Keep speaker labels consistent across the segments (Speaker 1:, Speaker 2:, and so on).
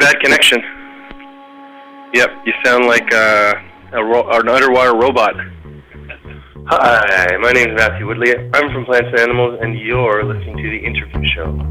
Speaker 1: bad connection. Yep, you sound like an underwater robot. Hi, my name is Matthew Woodley. I'm from Plants and Animals, and you're listening to The Interview Show.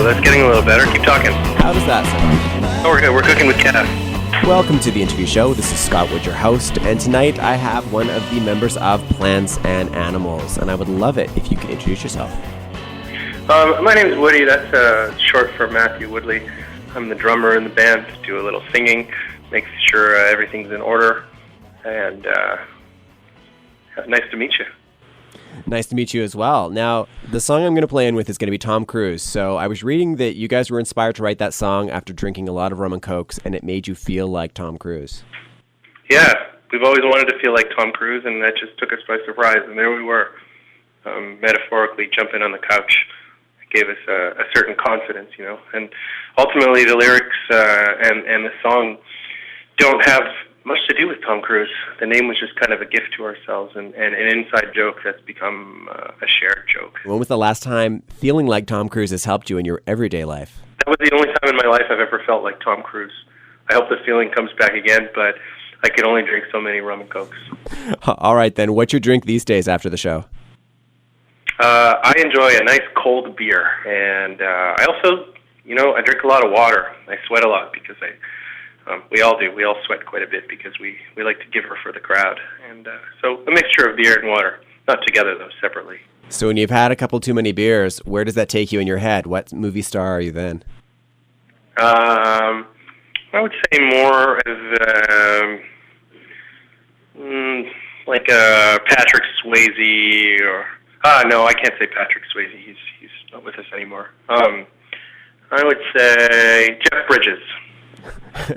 Speaker 1: That's getting a little better. Keep talking.
Speaker 2: How does that sound?
Speaker 1: Oh, we're good. We're cooking with Cass.
Speaker 2: Welcome to the interview show. This is Scott Wood, your host, and tonight I have one of the members of Plants and Animals, and I would love it if you could introduce yourself.
Speaker 1: My name is Woody. That's short for Matthew Woodley. I'm the drummer in the band. Do a little singing, make sure everything's in order, and nice to meet you.
Speaker 2: Nice to meet you as well. Now, the song I'm going to play in with is going to be Tom Cruise. So I was reading that you guys were inspired to write that song after drinking a lot of rum and cokes, and it made you feel like Tom Cruise.
Speaker 1: Yeah, we've always wanted to feel like Tom Cruise, and that just took us by surprise, and there we were. metaphorically jumping on the couch. It gave us a certain confidence, you know. And ultimately, the lyrics and the song don't have much to do with Tom Cruise. The name was just kind of a gift to ourselves and an inside joke that's become a shared joke.
Speaker 2: When was the last time feeling like Tom Cruise has helped you in your everyday life?
Speaker 1: That was the only time in my life I've ever felt like Tom Cruise. I hope the feeling comes back again, but I can only drink so many rum and cokes.
Speaker 2: All right, then. What's your drink these days after the show?
Speaker 1: I enjoy a nice cold beer, and I also, you know, I drink a lot of water. I sweat a lot because we all do. We all sweat quite a bit because we like to give her for the crowd. And so a mixture of beer and water, not together though, separately.
Speaker 2: So when you've had a couple too many beers, where does that take you in your head? What movie star are you then?
Speaker 1: I would say more as like Patrick Swayze or no, I can't say Patrick Swayze. He's not with us anymore. I would say Jeff Bridges.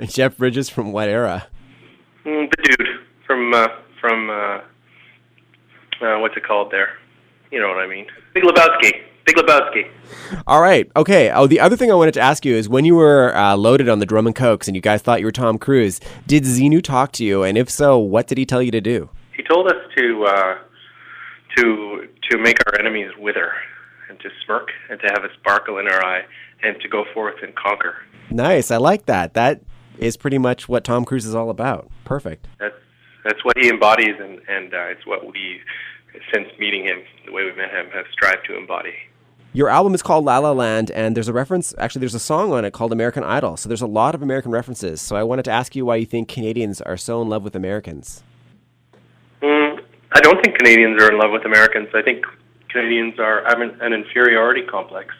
Speaker 2: Jeff Bridges from what era?
Speaker 1: The dude from what's it called there? You know what I mean. Big Lebowski.
Speaker 2: All right. Okay. Oh, the other thing I wanted to ask you is when you were loaded on the drum and cokes and you guys thought you were Tom Cruise, did Xenu talk to you? And if so, what did he tell you to do?
Speaker 1: He told us to make our enemies wither and to smirk and to have a sparkle in our eye and to go forth and conquer.
Speaker 2: Nice. I like that. That is pretty much what Tom Cruise is all about. Perfect.
Speaker 1: That's what he embodies, and it's what we, since meeting him, the way we met him, have strived to embody.
Speaker 2: Your album is called La La Land, and there's a song on it called American Idol. So there's a lot of American references. So I wanted to ask you why you think Canadians are so in love with Americans.
Speaker 1: I don't think Canadians are in love with Americans. I think Canadians have an inferiority complex,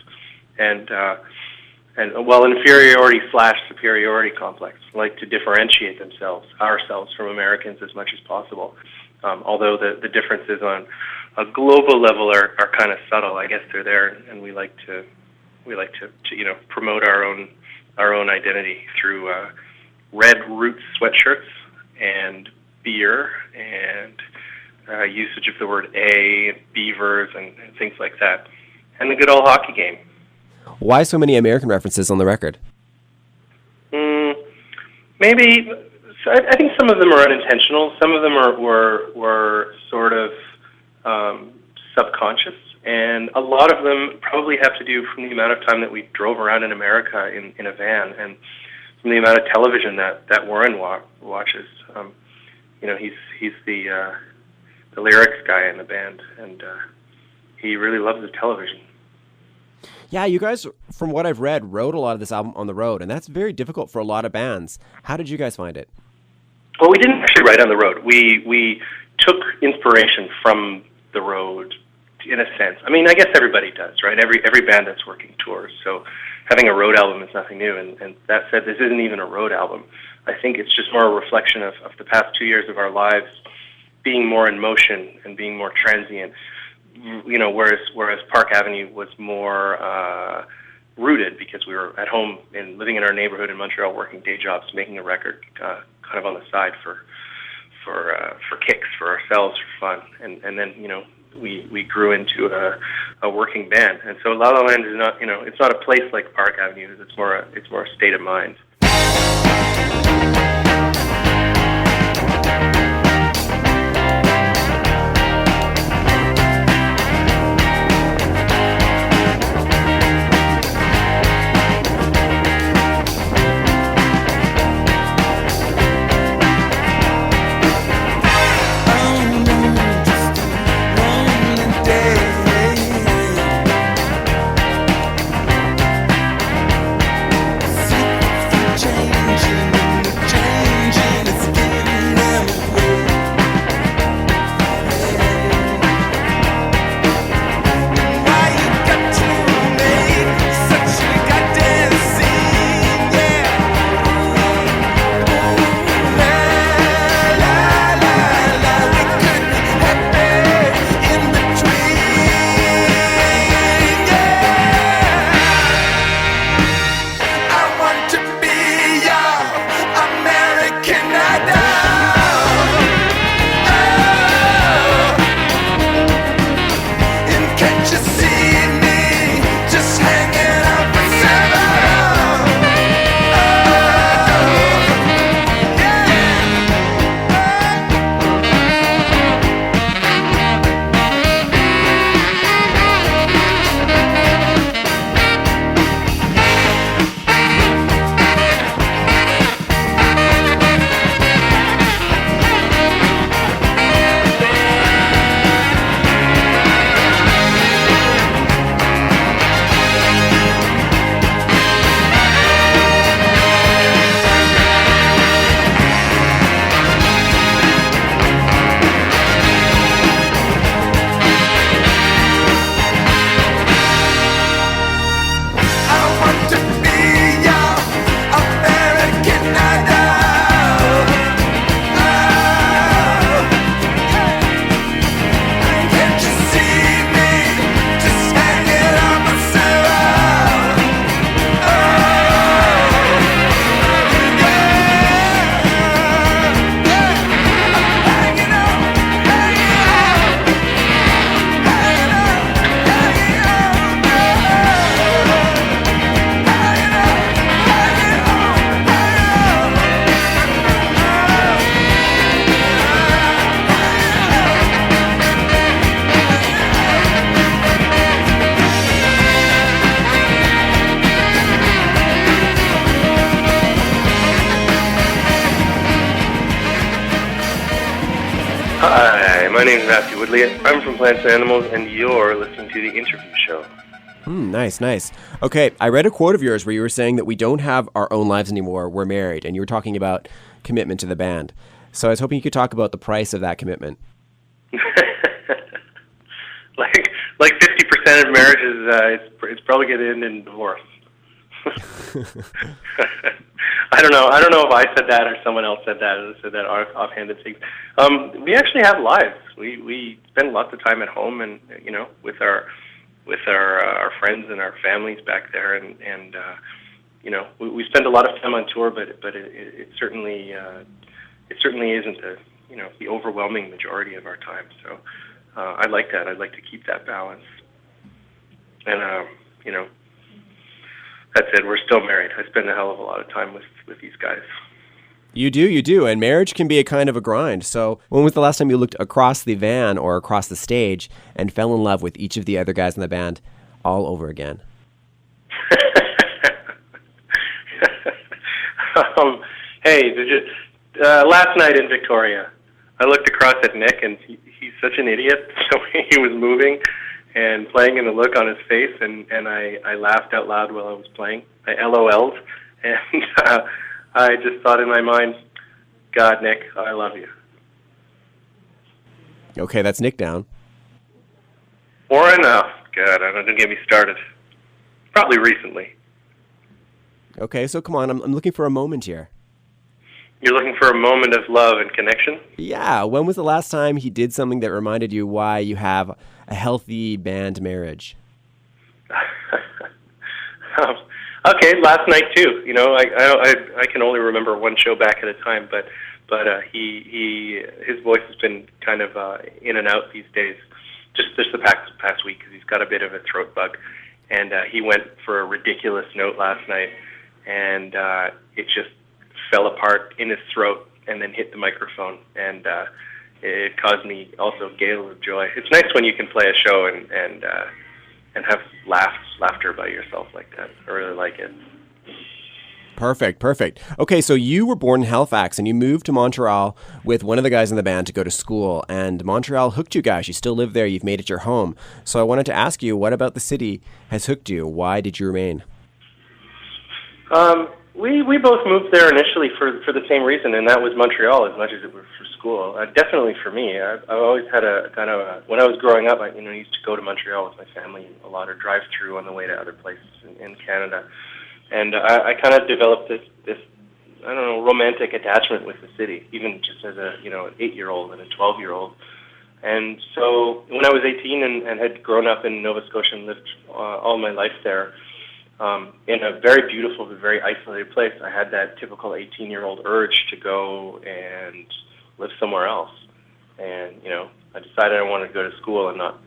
Speaker 1: and inferiority/superiority complex, like to differentiate ourselves from Americans as much as possible. Although the differences on a global level are kind of subtle. I guess they're there, and we like to promote our own identity through red roots sweatshirts and beer and usage of the word A, beavers, and things like that, and the good old hockey game.
Speaker 2: Why so many American references on the record?
Speaker 1: Maybe. I think some of them are unintentional. Some of them were sort of subconscious, and a lot of them probably have to do from the amount of time that we drove around in America in a van, and from the amount of television that Warren watches. He's the lyrics guy in the band, and he really loves the television.
Speaker 2: Yeah, you guys, from what I've read, wrote a lot of this album on the road, and that's very difficult for a lot of bands. How did you guys find it?
Speaker 1: Well, we didn't actually write on the road. We took inspiration from the road, in a sense. I mean, I guess everybody does, right? Every band that's working tours. So having a road album is nothing new. And that said, this isn't even a road album. I think it's just more a reflection of the past 2 years of our lives being more in motion and being more transient. You know, whereas Park Avenue was more rooted because we were at home and living in our neighborhood in Montreal, working day jobs, making a record kind of on the side for kicks, for ourselves, for fun, and then we grew into a working band, and so La La Land is not it's not a place like Park Avenue. It's more a state of mind.
Speaker 3: Change
Speaker 1: Hi, my name is Matthew Woodley. I'm from Plants and Animals, and you're listening to The Interview Show.
Speaker 2: Nice, nice. Okay, I read a quote of yours where you were saying that we don't have our own lives anymore, we're married, and you were talking about commitment to the band. So I was hoping you could talk about the price of that commitment.
Speaker 1: like 50% of marriages, it's probably going to end in divorce. I don't know. I don't know if I said that or someone else said that. Or said that offhanded thing. We actually have lives. We spend lots of time at home, and with our friends and our families back there, and we spend a lot of time on tour, but it certainly isn't the overwhelming majority of our time. So I like that. I'd like to keep that balance, and that said, we're still married. I spend a hell of a lot of time with these guys.
Speaker 2: You do, and marriage can be a kind of a grind. So when was the last time you looked across the van or across the stage and fell in love with each of the other guys in the band all over again?
Speaker 1: Hey, last night in Victoria, I looked across at Nick, and he's such an idiot. So he was moving and playing, and the look on his face, and I laughed out loud while I was playing. I LOL'd, and I just thought in my mind, God, Nick, I love you.
Speaker 2: Okay, that's Nick down.
Speaker 1: Or enough. God, don't get me started. Probably recently.
Speaker 2: Okay, so come on, I'm looking for a moment here.
Speaker 1: You're looking for a moment of love and connection?
Speaker 2: Yeah, when was the last time he did something that reminded you why you have a healthy band marriage?
Speaker 1: Okay, last night too. I can only remember one show back at a time, but his voice has been kind of in and out these days. Just the past week, because he's got a bit of a throat bug, and he went for a ridiculous note last night, and it just fell apart in his throat and then hit the microphone, and it caused me also a gale of joy. It's nice when you can play a show and have laughter by yourself like that. I really like it.
Speaker 2: Perfect. Okay, so you were born in Halifax and you moved to Montreal with one of the guys in the band to go to school, and Montreal hooked you guys. You still live there. You've made it your home. So I wanted to ask you, what about the city has hooked you? Why did you remain?
Speaker 1: We both moved there initially for the same reason, and that was Montreal as much as it was for school. Definitely for me. I've always had a kind of a, when I was growing up, I used to go to Montreal with my family a lot, or drive through on the way to other places in Canada. And I kind of developed this I don't know, romantic attachment with the city, even just as an 8-year-old and a 12-year-old. And so when I was 18 and had grown up in Nova Scotia and lived all my life there, in a very beautiful but very isolated place, I had that typical 18-year-old urge to go and live somewhere else. And, I decided I wanted to go to school and not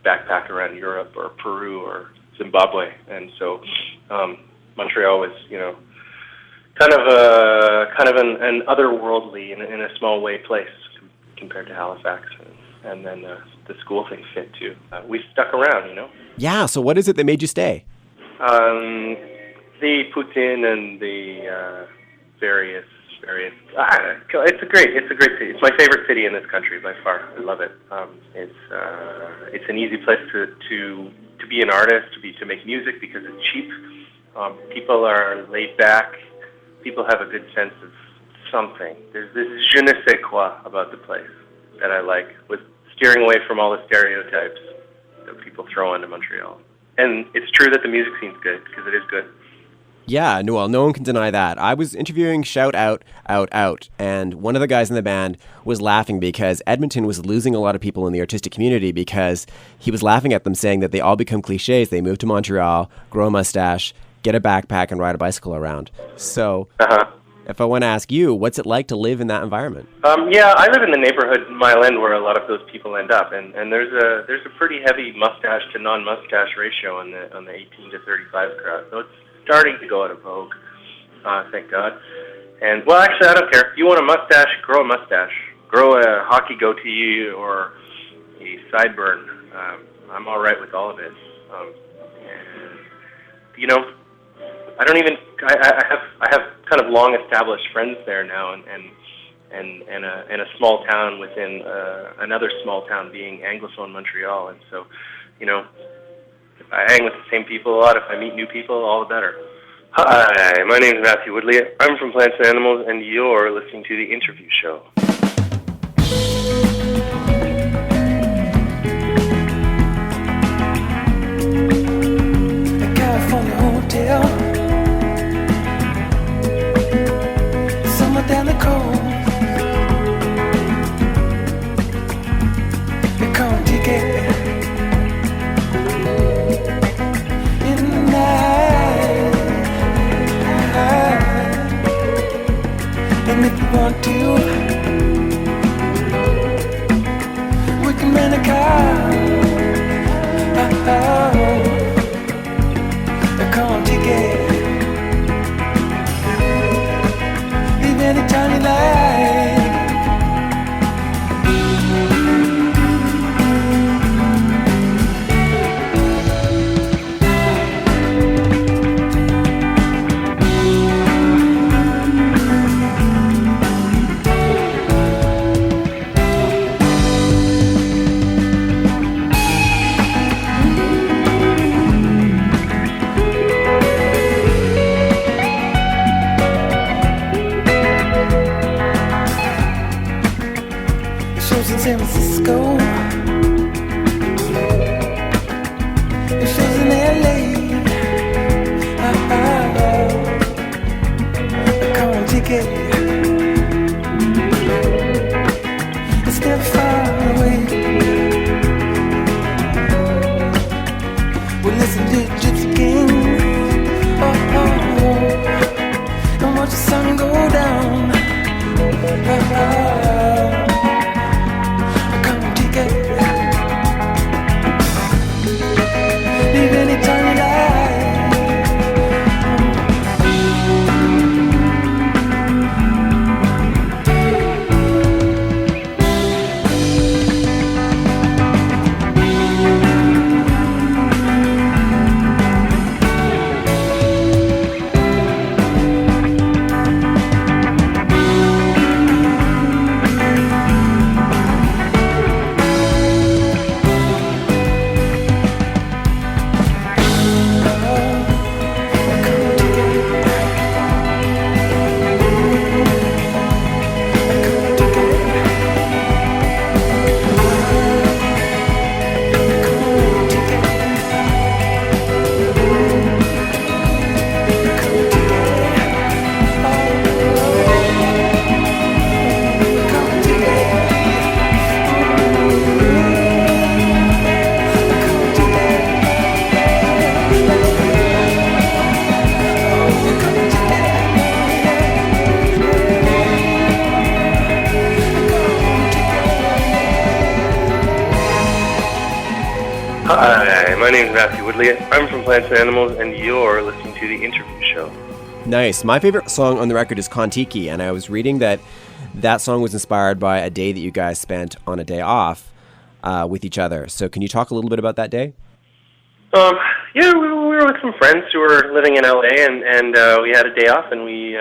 Speaker 1: backpack around Europe or Peru or Zimbabwe. And so Montreal was, kind of an otherworldly, in a small way, place compared to Halifax. And then the school thing fit, too. We stuck around,
Speaker 2: Yeah, so what is it that made you stay?
Speaker 1: The poutine and the various. It's a great city. It's my favorite city in this country by far. I love it. It's an easy place to be an artist, to make music because it's cheap. People are laid back. People have a good sense of something. There's this je ne sais quoi about the place that I like, with steering away from all the stereotypes that people throw onto Montreal. And it's true that the music scene's good, because it is good.
Speaker 2: Yeah, no one can deny that. I was interviewing Shout Out, and one of the guys in the band was laughing because Edmonton was losing a lot of people in the artistic community because he was laughing at them, saying that they all become cliches. They move to Montreal, grow a mustache, get a backpack, and ride a bicycle around. So if I want to ask you, what's it like to live in that environment?
Speaker 1: Yeah, I live in the neighborhood Mile End where a lot of those people end up, and there's a pretty heavy mustache to non-mustache ratio on the 18 to 35 crowd. So it's starting to go out of vogue, thank God. And well, actually, I don't care. If you want a mustache, grow a mustache. Grow a hockey goatee or a sideburn. I'm all right with all of it. I don't even. I have kind of long established friends there now, and and a small town within another small town being Anglophone Montreal. And so, you know, if I hang with the same people a lot, if I meet new people, all the better. Hi, my name is Matthew Woodley. I'm from Plants and Animals, and you're listening to The Interview Show.
Speaker 3: A California hotel, somewhere down the coast. A Kon Tiki in the night. And if you want to, we can rent a car. A Kon Tiki, leave anytime you like. Shows in San Francisco, it shows in LA. A Kon Tiki, it's never far away. We listen to Gypsy Kings, and watch the sun go down. Leave anytime you like.
Speaker 1: Hi, my name is Matthew Woodley. I'm from Plants and Animals, and you're listening to The Interview Show.
Speaker 2: Nice. My favorite song on the record is Kon Tiki, and I was reading that song was inspired by a day that you guys spent on a day off with each other. So can you talk a little bit about that day?
Speaker 1: Yeah, we were with some friends who were living in LA, and we had a day off, and we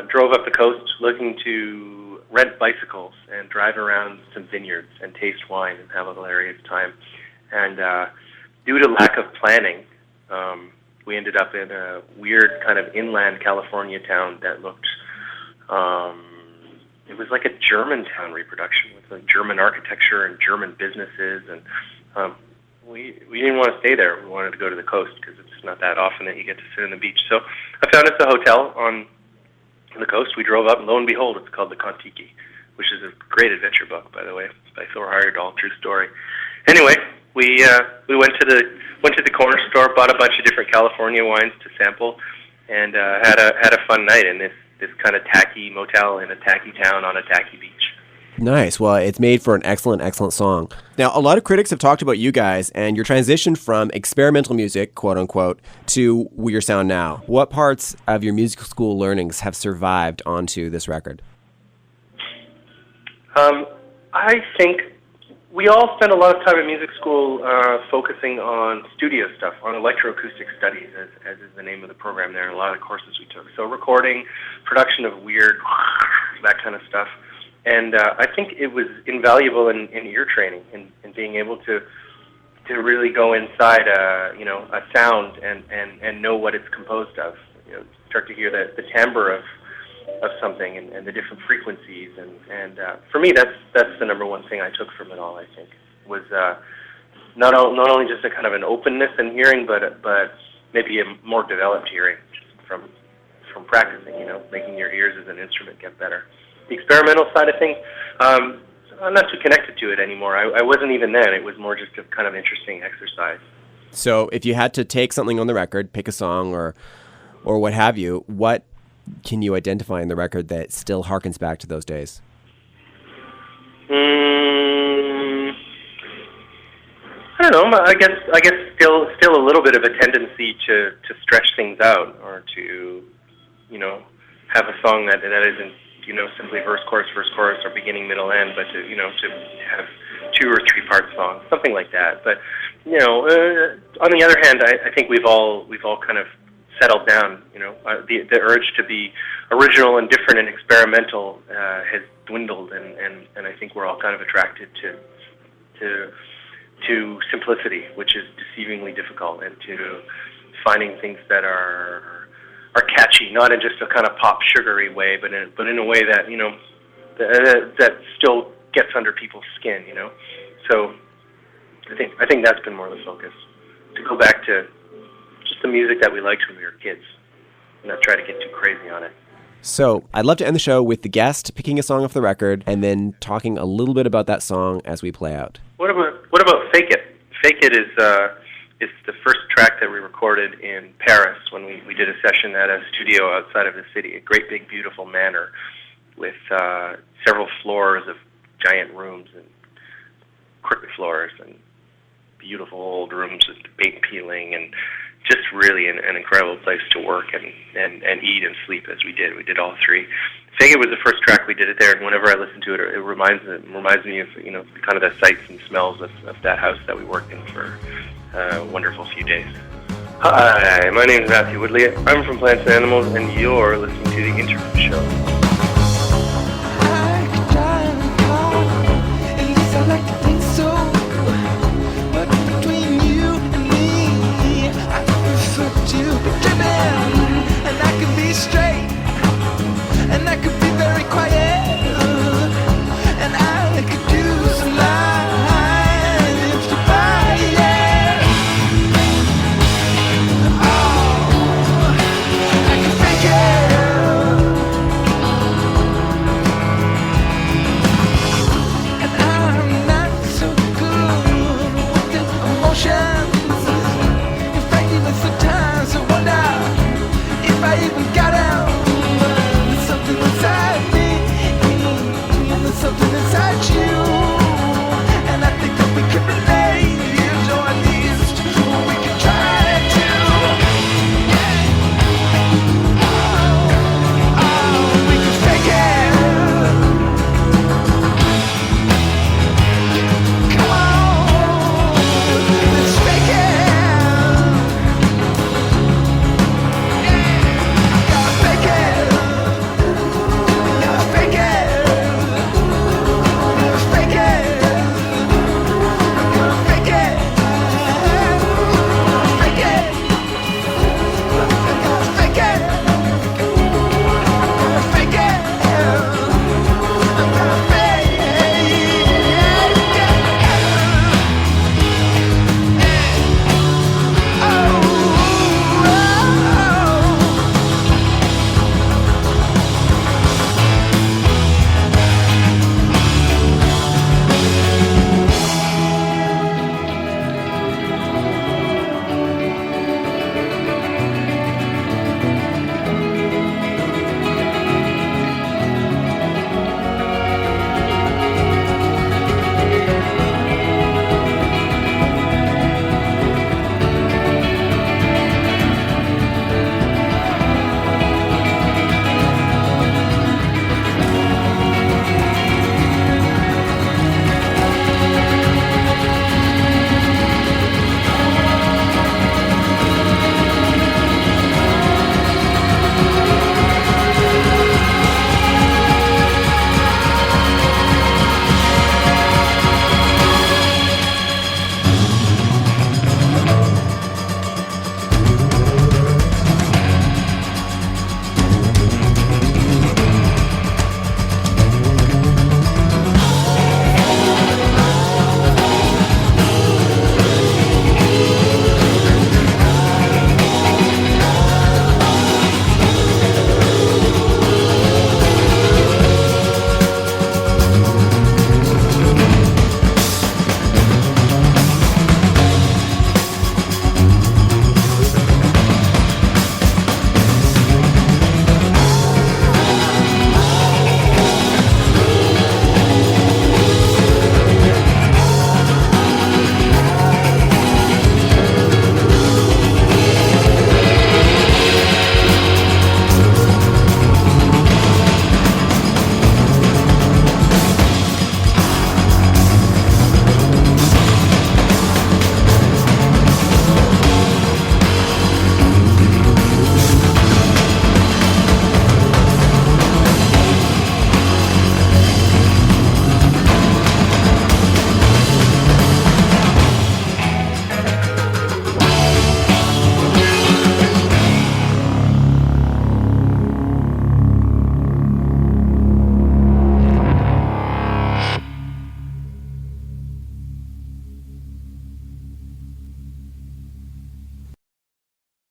Speaker 1: drove up the coast looking to rent bicycles and drive around some vineyards and taste wine and have a hilarious time. And due to lack of planning, we ended up in a weird kind of inland California town that looked, it was like a German town reproduction with like German architecture and German businesses. And we didn't want to stay there. We wanted to go to the coast because it's not that often that you get to sit on the beach. So I found us a hotel on the coast. We drove up, and lo and behold, it's called the Kon Tiki, which is a great adventure book, by the way. It's by Thor Heyerdahl, true story. Anyway, we went to the corner store, bought a bunch of different California wines to sample, and had a fun night in this kind of tacky motel in a tacky town on a tacky beach.
Speaker 2: Nice. Well, it's made for an excellent, excellent song. Now, a lot of critics have talked about you guys and your transition from experimental music, quote unquote, to your sound now. What parts of your music school learnings have survived onto this record?
Speaker 1: I think we all spent a lot of time at music school focusing on studio stuff, on electroacoustic studies, as is the name of the program there, and a lot of the courses we took. So recording, production of weird, that kind of stuff. And I think it was invaluable in ear training and being able to really go inside a sound and know what it's composed of. Start to hear the timbre of something and the different frequencies, and for me that's the number one thing I took from it all. I think was not only just a kind of an openness in hearing, but maybe a more developed hearing just from practicing. Making your ears as an instrument get better. The experimental side of things, I'm not too connected to it anymore. I wasn't even then. It was more just a kind of interesting exercise.
Speaker 2: So if you had to take something on the record, pick a song or what have you, what can you identify in the record that still harkens back to those days?
Speaker 1: I don't know. I guess still a little bit of a tendency to stretch things out, or to have a song that isn't simply verse chorus or beginning middle end, but to have 2 or 3 part songs, something like that. But on the other hand, I think we've all kind of settled down. The urge to be original and different and experimental has dwindled, and I think we're all kind of attracted to simplicity, which is deceivingly difficult, and to finding things that are catchy, not in just a kind of pop sugary way, but in a way that that still gets under people's skin. So I think that's been more the focus, to go back to just the music that we liked when we were kids, and not try to get too crazy on it.
Speaker 2: So I'd love to end the show with the guest picking a song off the record and then talking a little bit about that song as we play out.
Speaker 1: What about Fake It? Fake It is the first track that we recorded in Paris when we did a session at a studio outside of the city, a great big beautiful manor with several floors of giant rooms and crooked floors and beautiful old rooms with paint peeling, and just really an incredible place to work and eat and sleep as we did. We did all 3. Fake It was the first track we did it there, and whenever I listen to it, it reminds me of kind of the sights and smells of that house that we worked in for a wonderful few days. Hi, my name is Matthew Woodley. I'm from Plants and Animals, and you're listening to The Interview Show.